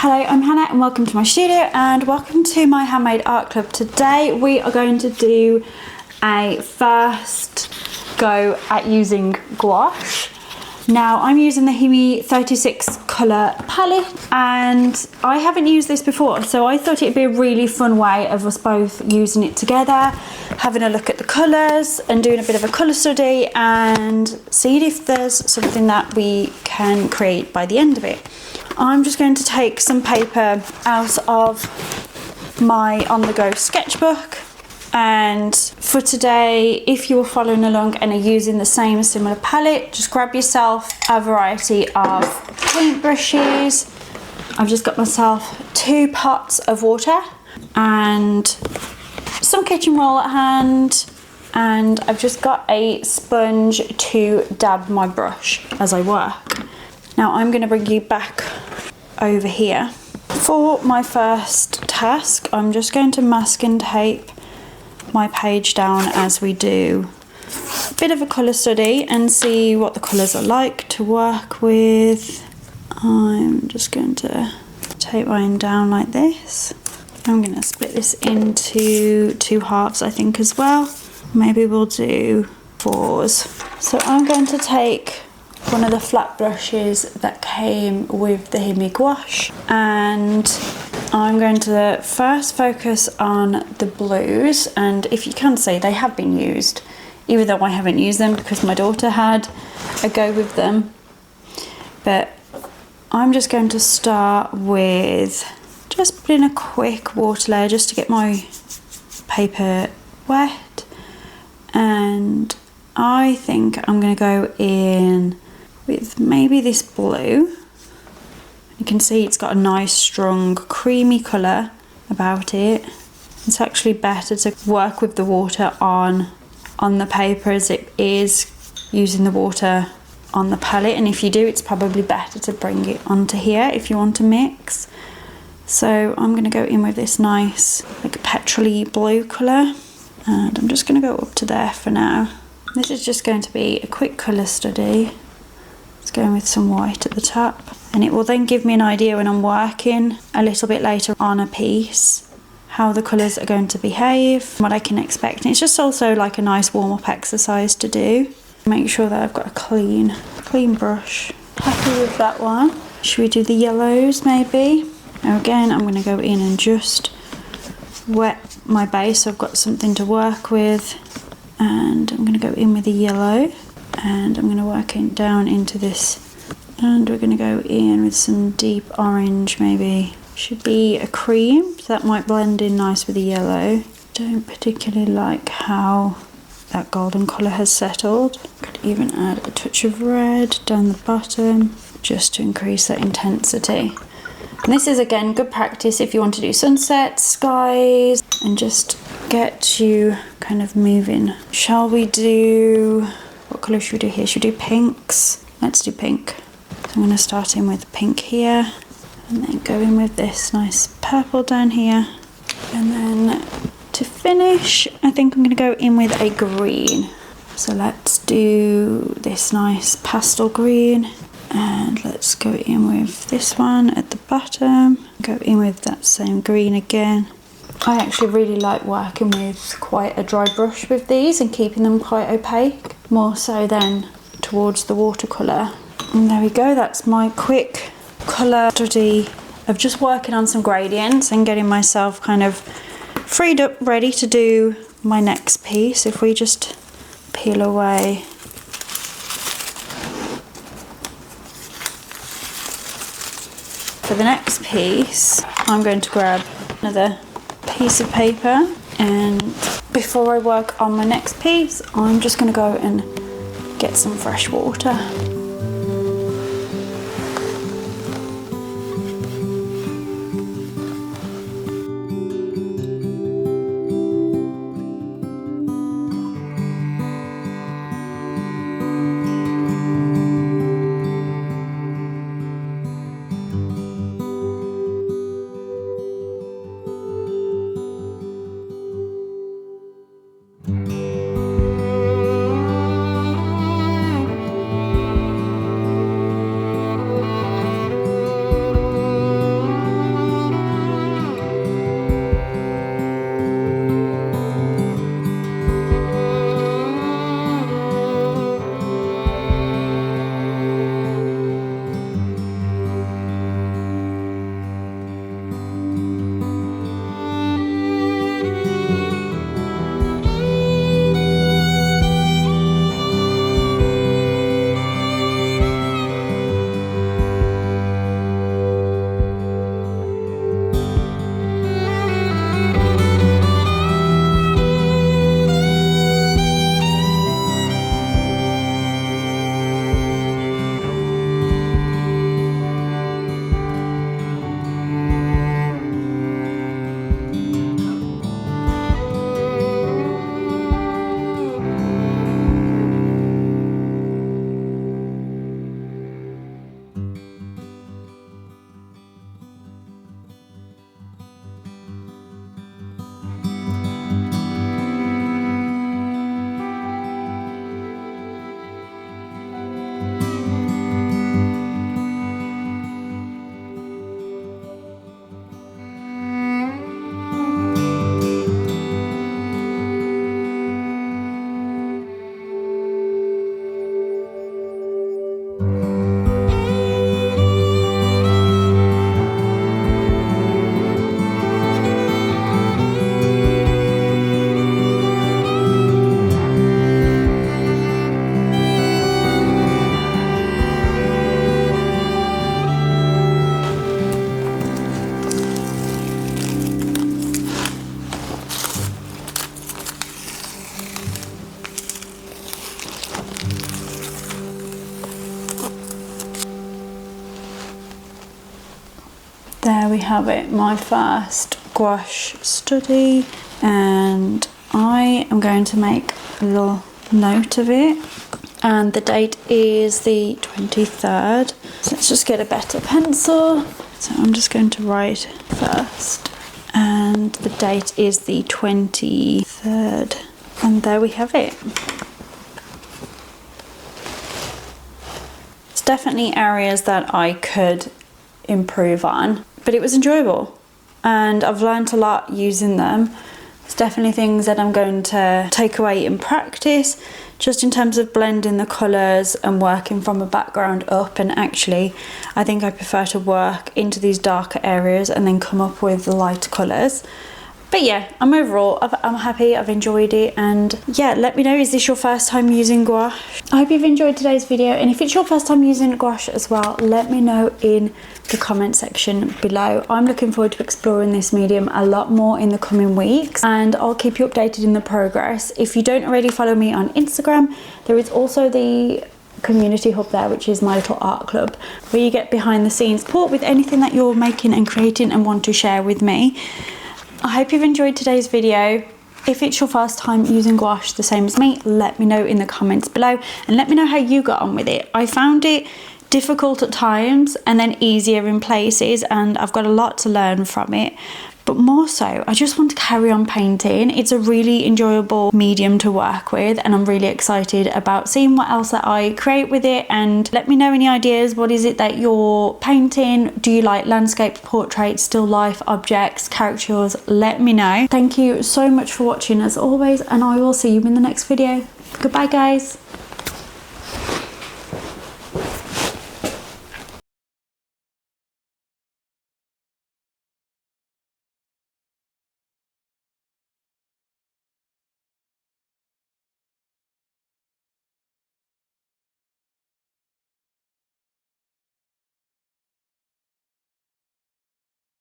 Hello, I'm Hannah and welcome to my studio and welcome to my handmade art club. Today we are going to do a first go at using gouache. Now I'm using the HIMI 36 colour palette and I haven't used this before, so I thought it'd be a really fun way of us both using it together, having a look at the colours and doing a bit of a colour study and seeing if there's something that we can create by the end of it. I'm just going to take some paper out of my on-the-go sketchbook, and for today, if you were following along and are using the same or similar palette, just grab yourself a variety of paint brushes. I've just got myself 2 pots of water and some kitchen roll at hand, and I've just got a sponge to dab my brush as I work. Now I'm going to bring you back over here. For my first task, I'm just going to masking tape my page down as we do a bit of a colour study and see what the colours are like to work with. I'm just going to tape mine down like this. I'm going to split this into 2 halves, I think, as well. Maybe we'll do 4s. So I'm going to take one of the flat brushes that came with the HIMI gouache, and I'm going to first focus on the blues, and if you can see, they have been used, even though I haven't used them because my daughter had a go with them. But I'm just going to start with just putting a quick water layer just to get my paper wet, and I think I'm going to go in with maybe this blue. You can see it's got a nice strong creamy colour about it. It's actually better to work with the water on the paper as it is using the water on the palette, and if you do, it's probably better to bring it onto here if you want to mix. So I'm going to go in with this nice like petrol-y blue colour, and I'm just going to go up to there for now. This is just going to be a quick colour study. It's going with some white at the top, and it will then give me an idea when I'm working a little bit later on a piece how the colours are going to behave, what I can expect. And it's just also like a nice warm-up exercise to do. Make sure that I've got a clean brush. Happy with that one. Should we do the yellows maybe? Now again, I'm going to go in and just wet my base so I've got something to work with, and I'm going to go in with the yellow. And I'm going to work it down into this, and we're going to go in with some deep orange, maybe should be a cream, so that might blend in nice with the yellow. Don't particularly like how that golden colour has settled. Could even add a touch of red down the bottom just to increase that intensity. And this is again good practice if you want to do sunsets, skies, and just get you kind of moving. Shall we do... what colour should we do here? Should we do pinks? Let's do pink. So I'm going to start in with pink here, and then go in with this nice purple down here. And then to finish, I think I'm going to go in with a green. So let's do this nice pastel green, and let's go in with this one at the bottom. Go in with that same green again. I actually really like working with quite a dry brush with these and keeping them quite opaque, more so than towards the watercolour. And there we go, that's my quick colour study of just working on some gradients and getting myself kind of freed up, ready to do my next piece. If we just peel away for the next piece, I'm going to grab another piece of paper, and before I work on my next piece, I'm just going to go and get some fresh water. we have it, my first gouache study, and I am going to make a little note of it, and the date is the 23rd. So let's just get a better pencil. So I'm just going to write first, and the date is the 23rd, and there we have it. It's definitely areas that I could improve on, but it was enjoyable and I've learned a lot using them. It's definitely things that I'm going to take away in practice, just in terms of blending the colours and working from a background up. And actually I think I prefer to work into these darker areas and then come up with the light colours. But yeah, I'm happy, I've enjoyed it, and yeah, let me know, is this your first time using gouache? I hope you've enjoyed today's video, and if it's your first time using gouache as well, let me know in the comment section below. I'm looking forward to exploring this medium a lot more in the coming weeks, and I'll keep you updated in the progress. If you don't already follow me on Instagram, there is also the community hub there, which is my little art club, where you get behind the scenes support with anything that you're making and creating and want to share with me. I hope you've enjoyed today's video. If it's your first time using gouache the same as me, let me know in the comments below, and let me know how you got on with it. I found it difficult at times and then easier in places, and I've got a lot to learn from it. But more so, I just want to carry on painting. It's a really enjoyable medium to work with, and I'm really excited about seeing what else that I create with it. And let me know any ideas. What is it that you're painting? Do you like landscape, portraits, still life, objects, caricatures? Let me know. Thank you so much for watching as always, and I will see you in the next video. Goodbye guys.